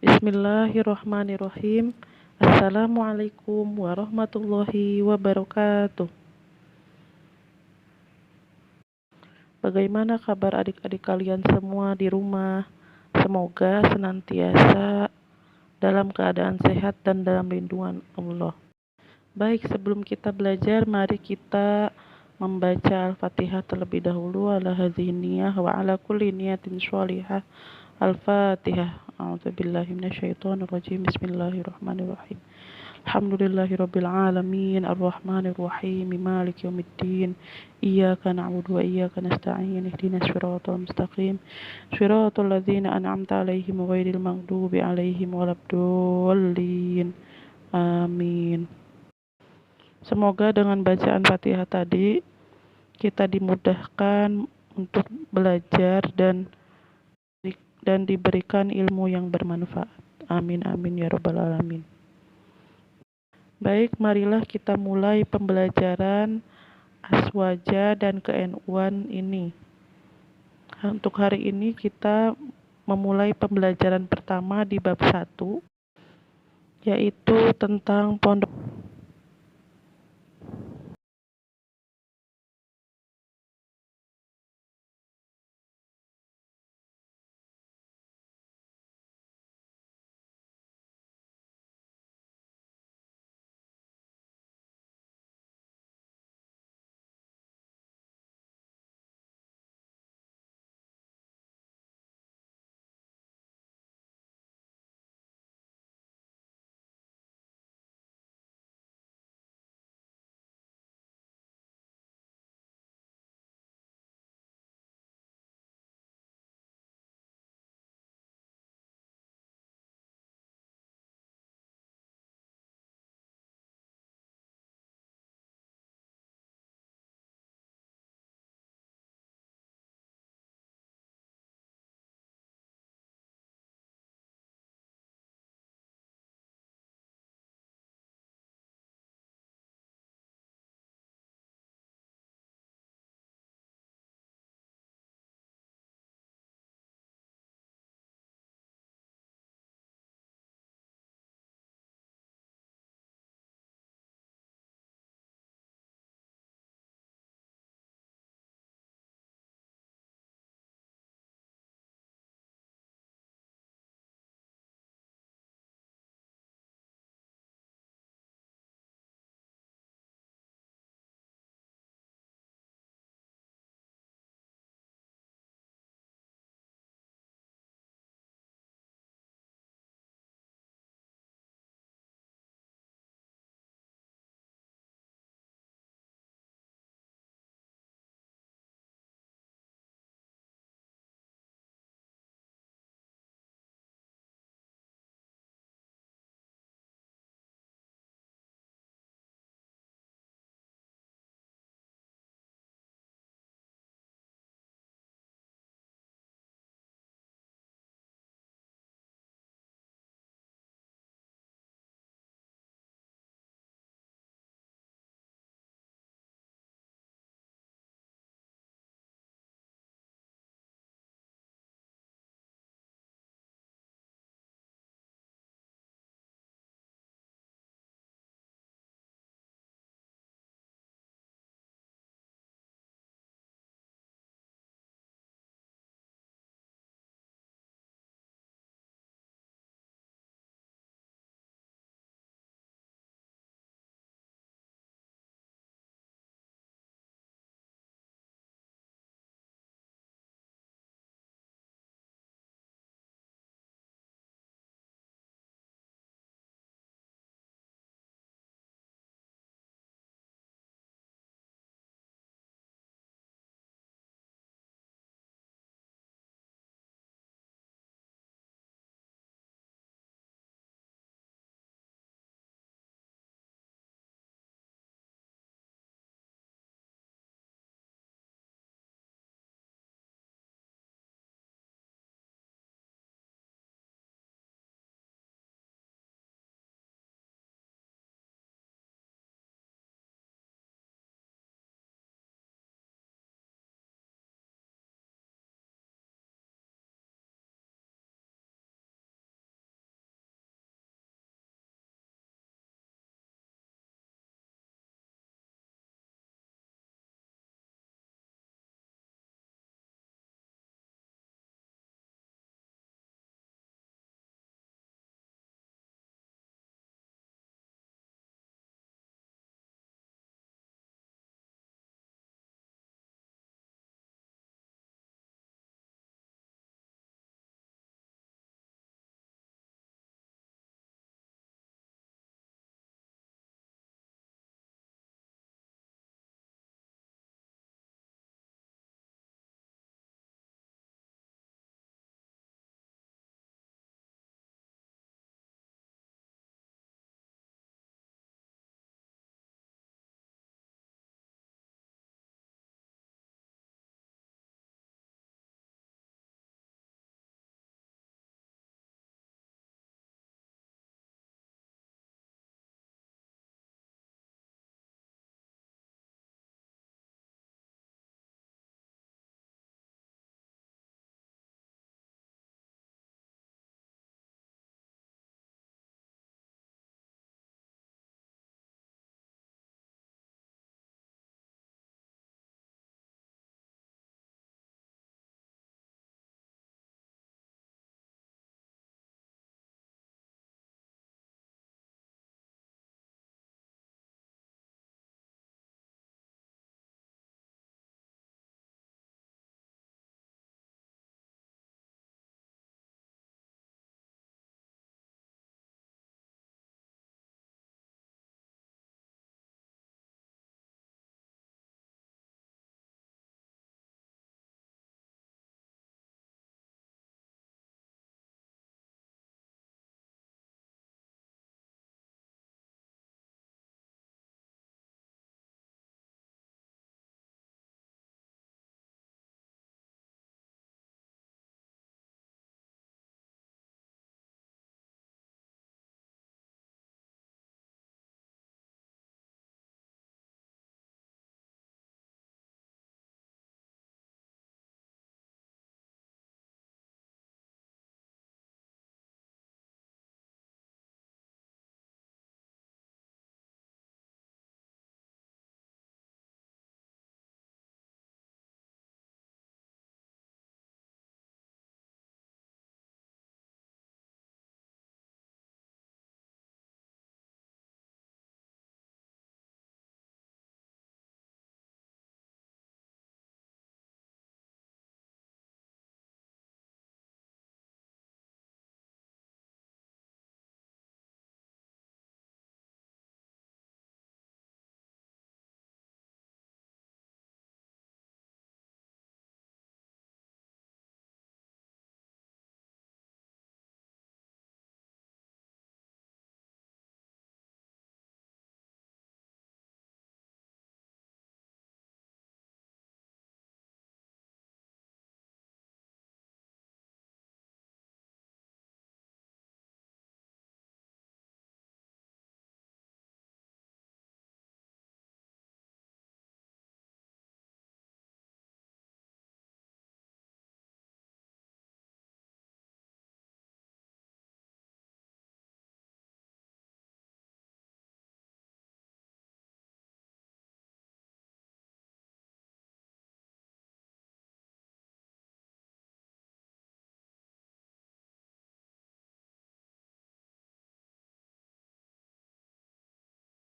Bismillahirrahmanirrahim. Assalamualaikum warahmatullahi wabarakatuh. Bagaimana kabar adik-adik kalian semua di rumah? Semoga senantiasa dalam keadaan sehat dan dalam lindungan Allah. Baik, sebelum kita belajar, mari kita membaca Al-Fatihah terlebih dahulu. Ala hadhihi niyah wa ala kulli niyatin sholihah. Al-Fatihah. A'udzubillahi minasyaitonirrajim. Bismillahirrahmanirrahim. Alhamdulillahirabbil alamin, arrahmanirrahim, maliki yaumiddin. Iyyaka na'budu wa iyyaka nasta'in. Ihdinas siratal mustaqim. Shiratal ladzina an'amta 'alaihim ghairil maghdubi 'alaihim waladdallin. Amin. Semoga dengan bacaan Fatihah tadi kita dimudahkan untuk belajar dan diberikan ilmu yang bermanfaat. Amin amin ya rabbal alamin. Baik, marilah kita mulai pembelajaran aswaja dan ke-NU-an ini. Untuk hari ini kita memulai pembelajaran pertama di bab 1, yaitu tentang pondok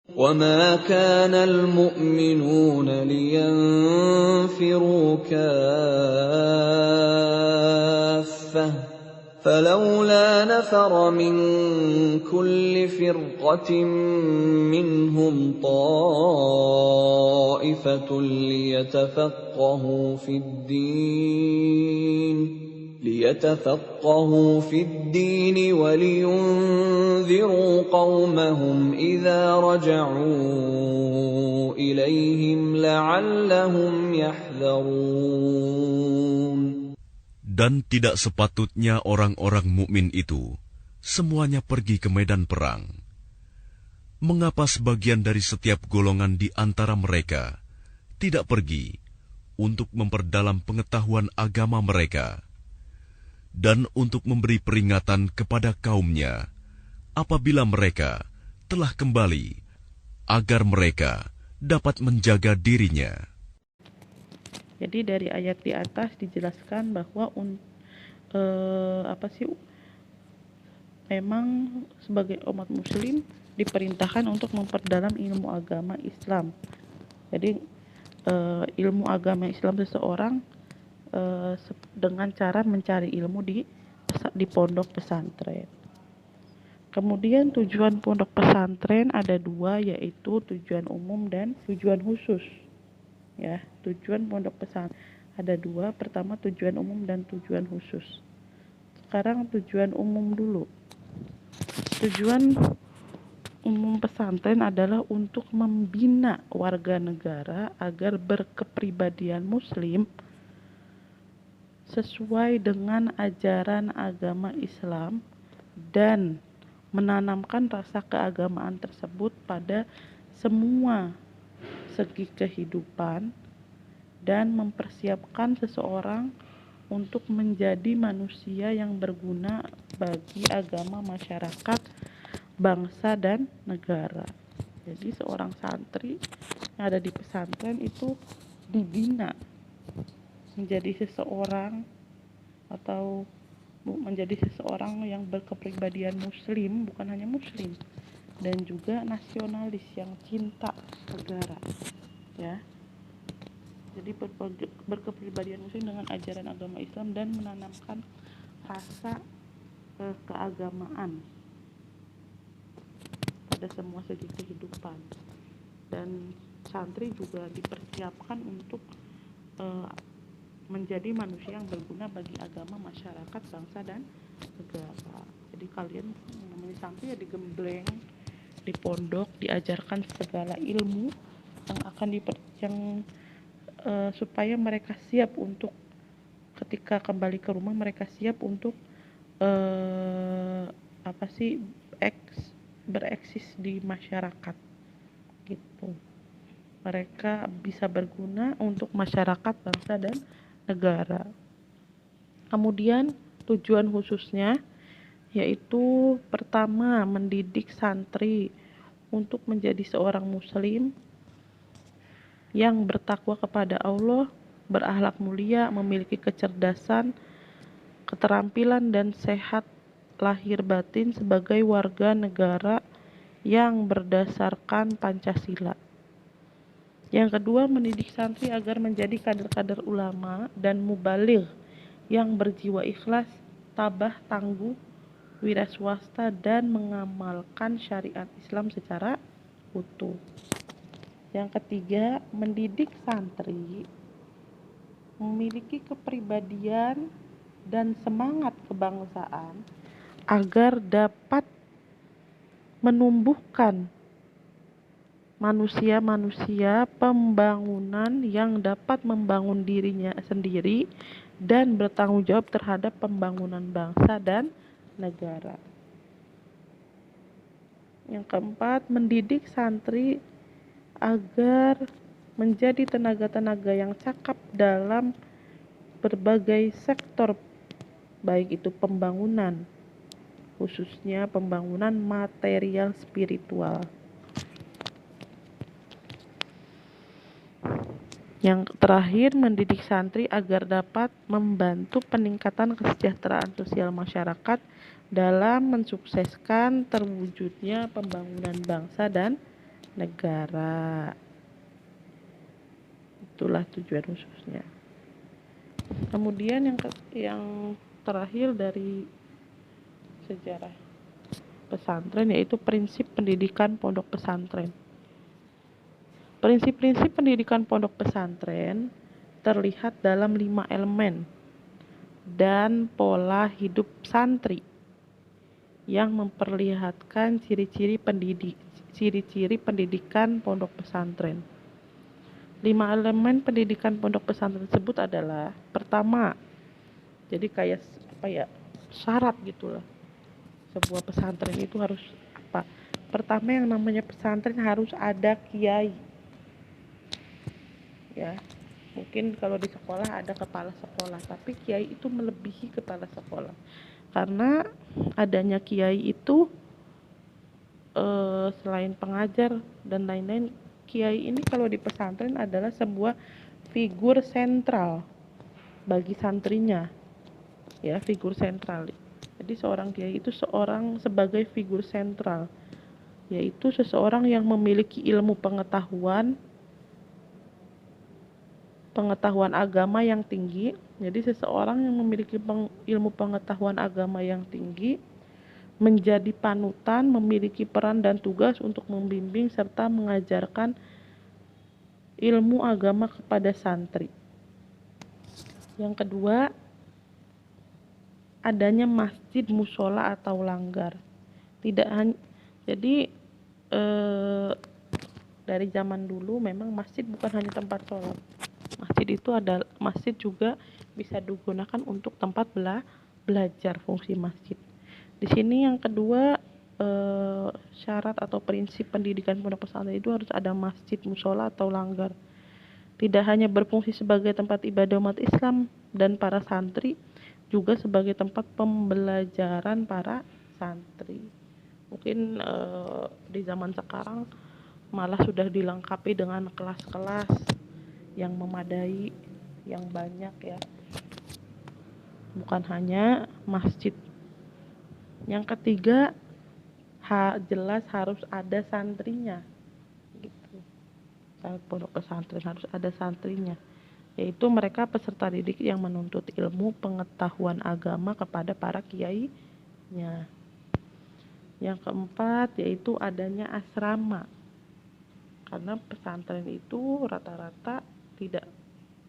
وَمَا كَانَ الْمُؤْمِنُونَ لِيَنفِرُوا كَافَّةً فَلَوْلَا نَفَرَ مِن كُلِّ فِرْقَةٍ مِّنْهُمْ طَائِفَةٌ لِيَتَفَقَّهُوا فِي الدِّينِ وَلِيُنذِرُوا قَوْمَهُمْ إِذَا رَجَعُوا إِلَيْهِمْ لَعَلَّهُمْ يَحْذَرُونَ. Dan tidak sepatutnya orang-orang mukmin itu semuanya pergi ke medan perang. Mengapa sebagian dari setiap golongan di antara mereka tidak pergi untuk memperdalam pengetahuan agama mereka dan untuk memberi peringatan kepada kaumnya apabila mereka telah kembali, agar mereka dapat menjaga dirinya. Jadi dari ayat di atas dijelaskan bahwa memang sebagai umat muslim diperintahkan untuk memperdalam ilmu agama Islam. Jadi ilmu agama Islam seseorang dengan cara mencari ilmu di pondok pesantren. Kemudian tujuan pondok pesantren ada dua, yaitu tujuan umum dan tujuan khusus. Ya, tujuan pondok pesantren ada dua. Pertama tujuan umum dan tujuan khusus. Sekarang tujuan umum dulu. Tujuan umum pesantren adalah untuk membina warga negara agar berkepribadian muslim sesuai dengan ajaran agama Islam dan menanamkan rasa keagamaan tersebut pada semua segi kehidupan dan mempersiapkan seseorang untuk menjadi manusia yang berguna bagi agama, masyarakat, bangsa, dan negara. Jadi seorang santri yang ada di pesantren itu dibina menjadi seseorang atau menjadi seseorang yang berkepribadian muslim, bukan hanya muslim, dan juga nasionalis yang cinta negara, ya. Jadi berkepribadian muslim dengan ajaran agama Islam dan menanamkan rasa keagamaan pada semua segi kehidupan. Dan santri juga dipersiapkan untuk menjadi manusia yang berguna bagi agama, masyarakat, bangsa, dan negara. Jadi kalian namanya santri ya digembleng di pondok, diajarkan segala ilmu yang akan supaya mereka siap untuk ketika kembali ke rumah, mereka siap untuk bereksis di masyarakat gitu. Mereka bisa berguna untuk masyarakat, bangsa, dan negara. Kemudian tujuan khususnya yaitu pertama mendidik santri untuk menjadi seorang muslim yang bertakwa kepada Allah, berakhlak mulia, memiliki kecerdasan, keterampilan, dan sehat lahir batin sebagai warga negara yang berdasarkan Pancasila. Yang kedua, mendidik santri agar menjadi kader-kader ulama dan mubaligh yang berjiwa ikhlas, tabah, tangguh, wira swasta, dan mengamalkan syariat Islam secara utuh. Yang ketiga, mendidik santri memiliki kepribadian dan semangat kebangsaan agar dapat menumbuhkan manusia-manusia pembangunan yang dapat membangun dirinya sendiri dan bertanggung jawab terhadap pembangunan bangsa dan negara. Yang keempat, mendidik santri agar menjadi tenaga-tenaga yang cakap dalam berbagai sektor, baik itu pembangunan, khususnya pembangunan material spiritual. Yang terakhir, mendidik santri agar dapat membantu peningkatan kesejahteraan sosial masyarakat dalam mensukseskan terwujudnya pembangunan bangsa dan negara. Itulah tujuan khususnya. Kemudian yang terakhir dari sejarah pesantren yaitu prinsip pendidikan pondok pesantren. Prinsip-prinsip pendidikan pondok pesantren terlihat dalam 5 elemen dan pola hidup santri yang memperlihatkan ciri-ciri pendidikan pondok pesantren. 5 elemen pendidikan pondok pesantren tersebut adalah: pertama, jadi kayak syarat gitulah. Sebuah pesantren itu harus apa? Pertama, yang namanya pesantren harus ada kiai. Ya, mungkin kalau di sekolah ada kepala sekolah, tapi kiai itu melebihi kepala sekolah. Karena adanya kiai itu selain pengajar dan lain-lain, kiai ini kalau di pesantren adalah sebuah figur sentral bagi santrinya. Ya, figur sentral. Jadi seorang kiai itu sebagai figur sentral, yaitu seseorang yang memiliki ilmu pengetahuan agama yang tinggi. Jadi seseorang yang memiliki ilmu pengetahuan agama yang tinggi menjadi panutan, memiliki peran dan tugas untuk membimbing serta mengajarkan ilmu agama kepada santri. Yang kedua, adanya masjid, musola atau langgar. Jadi dari zaman dulu memang masjid bukan hanya tempat sholat. Masjid juga bisa digunakan untuk tempat belajar, fungsi masjid. Di sini yang kedua, syarat atau prinsip pendidikan pondok pesantren itu harus ada masjid, musola atau langgar. Tidak hanya berfungsi sebagai tempat ibadah umat Islam dan para santri, juga sebagai tempat pembelajaran para santri. Mungkin di zaman sekarang malah sudah dilengkapi dengan kelas-kelas yang memadai, yang banyak ya. Bukan hanya masjid. Yang ketiga, jelas harus ada santrinya. Gitu. Pondok pesantren harus ada santrinya, yaitu mereka peserta didik yang menuntut ilmu pengetahuan agama kepada para kiainya. Yang keempat, yaitu adanya asrama. Karena pesantren itu rata-rata tidak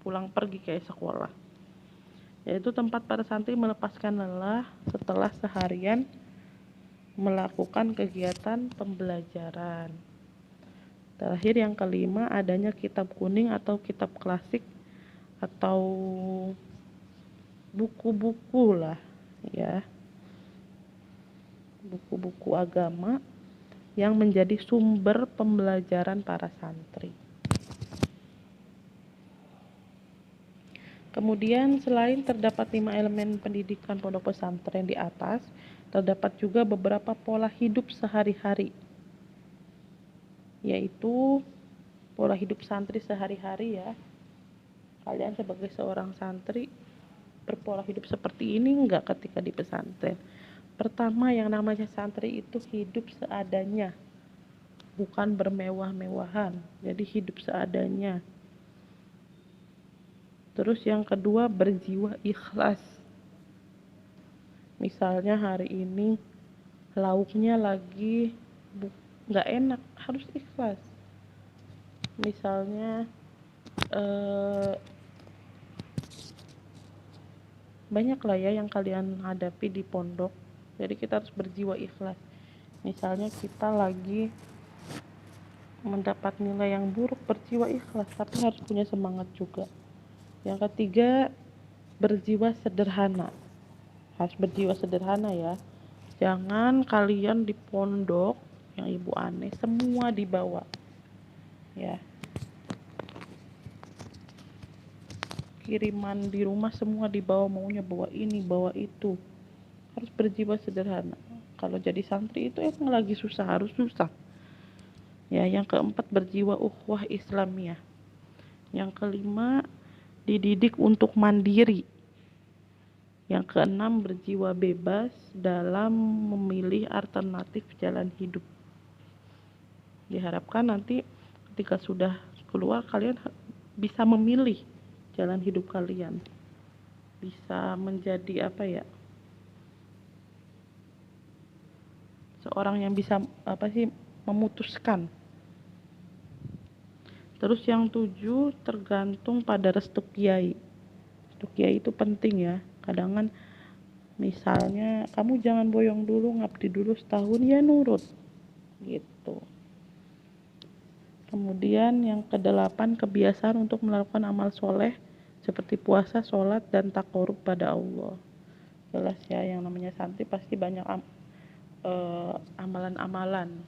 pulang pergi kayak sekolah, yaitu tempat para santri melepaskan lelah setelah seharian melakukan kegiatan pembelajaran. Terakhir, yang kelima, adanya kitab kuning atau kitab klasik atau buku-buku lah ya, buku-buku agama yang menjadi sumber pembelajaran para santri. Kemudian selain terdapat 5 elemen pendidikan pondok pesantren di atas, terdapat juga beberapa pola hidup sehari-hari, yaitu pola hidup santri sehari-hari ya. Kalian sebagai seorang santri berpola hidup seperti ini enggak ketika di pesantren? Pertama, yang namanya santri itu hidup seadanya, bukan bermewah-mewahan. Jadi hidup seadanya. Terus yang kedua, berjiwa ikhlas. Misalnya hari ini lauknya lagi nggak enak, harus ikhlas. Misalnya banyak lah ya yang kalian hadapi di pondok, jadi kita harus berjiwa ikhlas. Misalnya kita lagi mendapat nilai yang buruk, berjiwa ikhlas, tapi harus punya semangat juga. Yang ketiga, berjiwa sederhana. Harus berjiwa sederhana ya. Jangan kalian di pondok yang ibu aneh semua dibawa ya. Kiriman di rumah semua dibawa, maunya bawa ini bawa itu. Harus berjiwa sederhana. Kalau jadi santri itu emang lagi susah, harus susah ya. Yang keempat, berjiwa ukhuwah Islamiyah. Yang kelima, dididik untuk mandiri. Yang keenam, berjiwa bebas dalam memilih alternatif jalan hidup. Diharapkan nanti ketika sudah keluar kalian bisa memilih jalan hidup kalian, bisa menjadi apa ya, seorang yang bisa memutuskan. Terus yang 7, tergantung pada restu kiai. Restu kiai itu penting ya. Kadang kan misalnya kamu jangan boyong dulu, ngabdi dulu setahun, ya nurut gitu. Kemudian yang ke-8, kebiasaan untuk melakukan amal soleh seperti puasa, sholat, dan takarub pada Allah. Jelas ya, yang namanya santri pasti banyak amalan-amalan.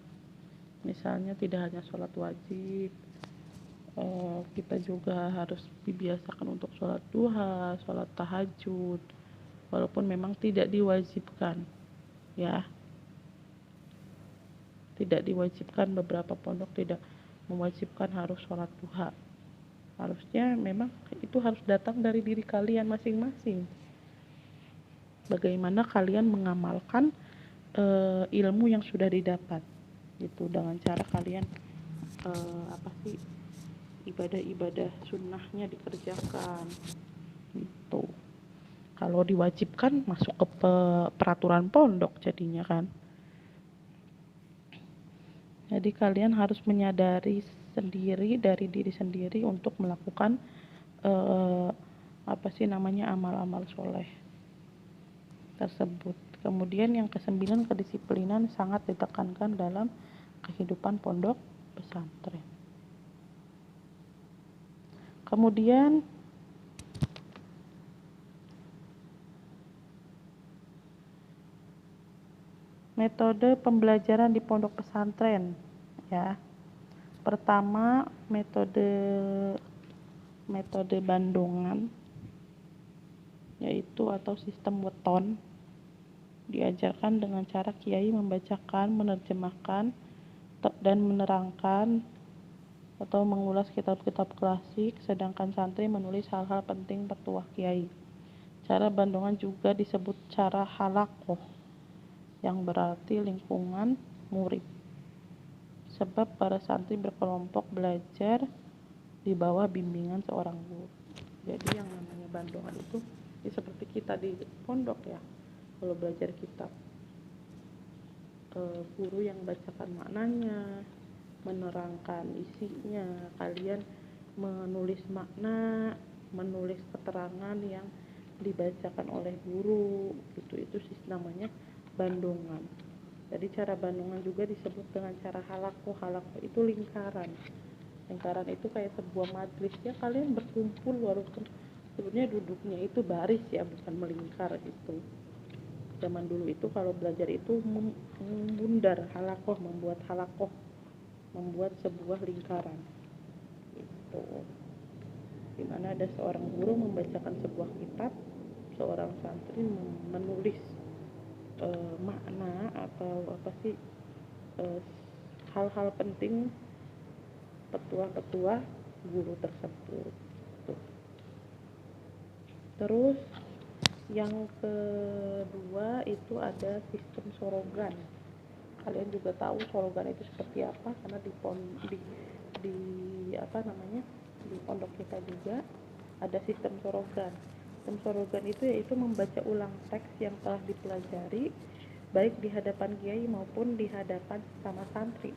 Misalnya tidak hanya sholat wajib, kita juga harus dibiasakan untuk sholat duha, sholat tahajud, walaupun memang tidak diwajibkan ya, tidak diwajibkan. Beberapa pondok tidak mewajibkan harus sholat duha. Harusnya memang itu harus datang dari diri kalian masing-masing, bagaimana kalian mengamalkan ilmu yang sudah didapat gitu, dengan cara kalian ibadah-ibadah sunnahnya dikerjakan gitu. Kalau diwajibkan masuk ke peraturan pondok jadinya kan. Jadi kalian harus menyadari sendiri dari diri sendiri untuk melakukan amal-amal soleh tersebut. Kemudian yang ke-9, kedisiplinan sangat ditekankan dalam kehidupan pondok pesantren. Kemudian metode pembelajaran di pondok pesantren ya. Pertama, metode Bandungan, yaitu atau sistem weton. Diajarkan dengan cara kiai membacakan, menerjemahkan, dan menerangkan atau mengulas kitab-kitab klasik, sedangkan santri menulis hal-hal penting petuah kiai. Cara Bandungan juga disebut cara halakoh, yang berarti lingkungan murid, sebab para santri berkelompok belajar di bawah bimbingan seorang guru. Jadi yang namanya Bandungan itu seperti kita di pondok ya, kalau belajar kitab, guru yang bacakan maknanya, menerangkan isinya, kalian menulis makna, menulis keterangan yang dibacakan oleh guru, itu namanya Bandungan. Jadi cara Bandungan juga disebut dengan cara halakoh. Halakoh itu lingkaran itu kayak sebuah majelis ya, kalian berkumpul walaupun sebenarnya duduknya itu baris ya, bukan melingkar gitu. Zaman dulu itu kalau belajar itu membundar halakoh, membuat sebuah lingkaran itu, dimana ada seorang guru membacakan sebuah kitab, seorang santri menulis makna atau hal-hal penting petuah-petuah guru tersebut. Terus yang kedua itu ada sistem sorogan. Kalian juga tahu sorogan itu seperti apa, karena di pondok kita juga ada sistem sorogan. Sistem sorogan itu yaitu membaca ulang teks yang telah dipelajari, baik di hadapan kiai maupun di hadapan sama santri.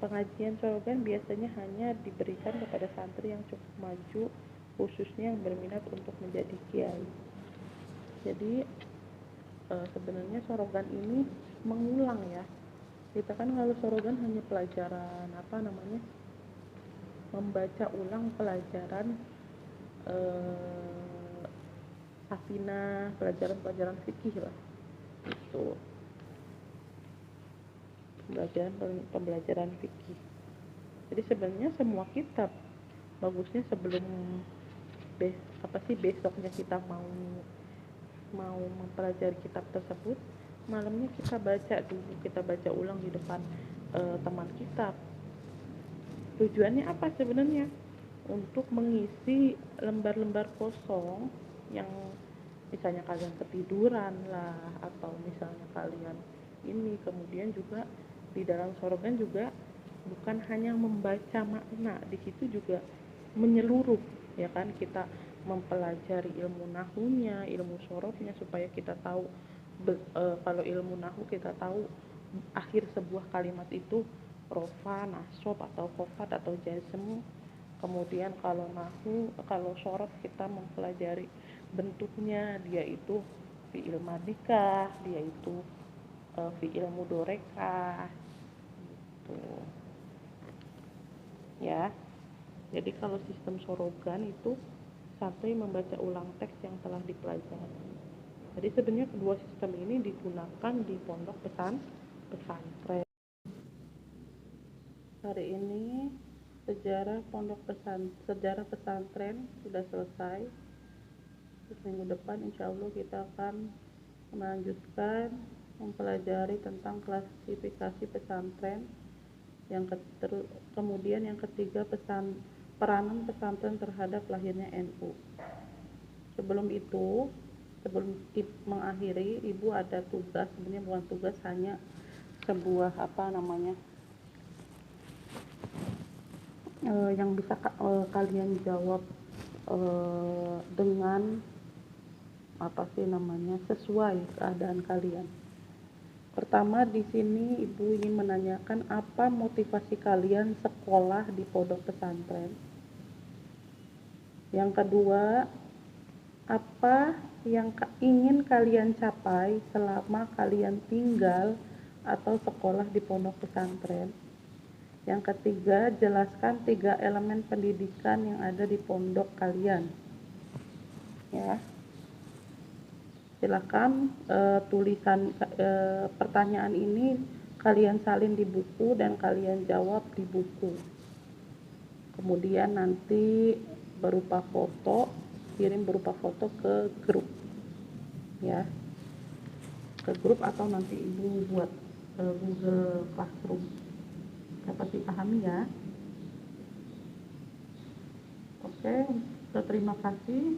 Pengajian sorogan biasanya hanya diberikan kepada santri yang cukup maju, khususnya yang berminat untuk menjadi kiai. Jadi sebenarnya sorogan ini mengulang ya. Kita kan kalau sorogan hanya pelajaran membaca ulang pelajaran safinah, pelajaran fikih lah itu, pembelajaran fikih. Jadi sebenarnya semua kitab bagusnya sebelum besoknya kita mau mempelajari kitab tersebut, malamnya kita baca ulang di depan teman kitab. Tujuannya apa sebenarnya? Untuk mengisi lembar-lembar kosong yang misalnya kalian ketiduran lah, atau misalnya kalian kemudian juga di dalam sorogan juga bukan hanya membaca makna, di situ juga menyeluruh, ya kan, kita mempelajari ilmu nahunya, ilmu sorofnya, supaya kita tahu kalau ilmu nahu kita tahu akhir sebuah kalimat itu rofa, nasab, atau khofat, atau jazm. Kemudian kalau sorof kita mempelajari bentuknya, dia itu fi'il madikah, dia itu fi'il mudorekah gitu ya. Jadi kalau sistem sorogan itu sampai membaca ulang teks yang telah dipelajari. Jadi sebenarnya kedua sistem ini digunakan di pondok pesantren. Hari ini sejarah pesantren sudah selesai. Terus minggu depan insya Allah kita akan melanjutkan mempelajari tentang klasifikasi pesantren. Kemudian yang ketiga, peranan pesantren terhadap lahirnya NU. Sebelum mengakhiri, Ibu ada tugas, sebenarnya bukan tugas, hanya sebuah yang bisa kalian jawab dengan sesuai keadaan kalian. Pertama, di sini Ibu ingin menanyakan apa motivasi kalian sekolah di pondok pesantren. Yang kedua, apa yang ingin kalian capai selama kalian tinggal atau sekolah di pondok pesantren. Yang ketiga, jelaskan 3 elemen pendidikan yang ada di pondok kalian. Ya. Silakan tulisan pertanyaan ini kalian salin di buku dan kalian jawab di buku. Kemudian nanti kirim berupa foto ke grup, ya, ke grup, atau nanti Ibu buat Google Classroom. Dapat dipahami ya? Oke, terima kasih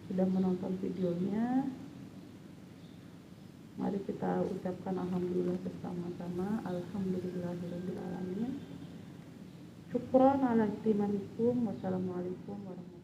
sudah menonton videonya. Mari kita ucapkan alhamdulillah bersama-sama. Alhamdulillahirabbil alamin. Syukran ala ihtimamikum. Wassalamualaikum warahmatullahi wabarakatuh.